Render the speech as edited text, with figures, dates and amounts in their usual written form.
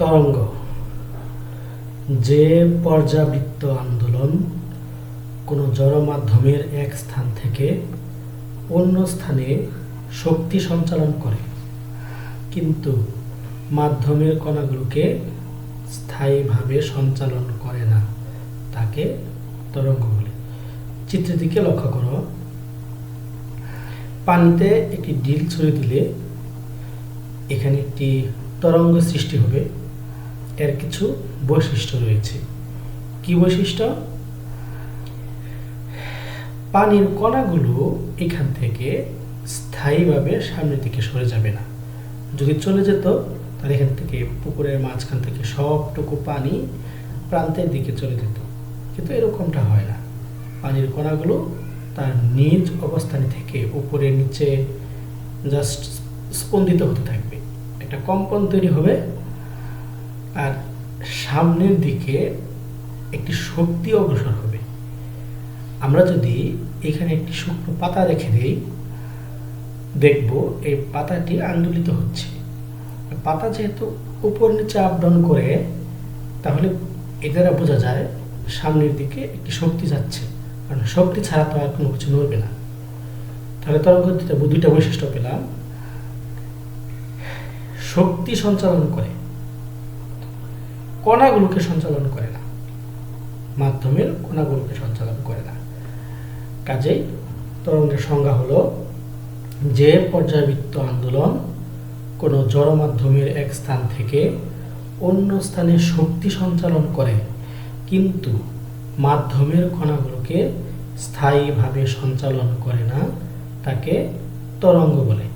তরঙ্গ যে পর্যাবৃত্ত আন্দোলন কোনো জড় মাধ্যমের এক স্থান থেকে অন্য স্থানে শক্তি সঞ্চালন করে, কিন্তু মাধ্যমের কণাগুলোকে স্থায়ীভাবে সঞ্চালন করে না, তাকে তরঙ্গ বলে। চিত্রের দিকে লক্ষ্য করো। পানিতে একটি ডিল ছড়িয়ে দিলে এখানে একটি তরঙ্গ সৃষ্টি হবে। এর কিছু বৈশিষ্ট্য রয়েছে। কি বৈশিষ্ট্য? পানির কণাগুলো এখান থেকে স্থায়ীভাবে সামনের দিকে সরে যাবে না। যদি চলে যেত তাহলে এখান থেকে পুকুরের মাঝখান থেকে সবটুকু পানি প্রান্তের দিকে চলে যেত, কিন্তু এরকমটা হয় না। পানির কণাগুলো তার নিজ অবস্থানে থেকে উপরে নিচে জাস্ট স্পন্দিত হতে থাকবে, একটা কম্পন তৈরি হবে, আর সামনের দিকে একটি শক্তি অগ্রসর হবে। আমরা যদি এখানে একটি শুকনো পাতা রেখে দিই, দেখব এই পাতাটি আন্দোলিত হচ্ছে। পাতা যেহেতু উপর নিচে আপ ডাউন করে, তাহলে এ দ্বারা বোঝা যায় সামনের দিকে একটি শক্তি যাচ্ছে, কারণ শক্তি ছাড়া তো আর কোনো কিছু নড়বে না। তাহলে তরঙ্গ দুইটা বৈশিষ্ট্য পেলাম। শক্তি সঞ্চালন করে, কণাগুলোকে সঞ্চালন করে না, মাধ্যমের কণাগুলোকে সঞ্চালন করে না। কাজেই তরঙ্গের সংজ্ঞা হলো যে পর্যাবৃত্ত আন্দোলন কোনো জড় মাধ্যমের এক স্থান থেকে অন্য স্থানে শক্তি সঞ্চালন করে, কিন্তু মাধ্যমের কণাগুলোকে স্থায়ীভাবে সঞ্চালন করে না, তাকে তরঙ্গ বলে।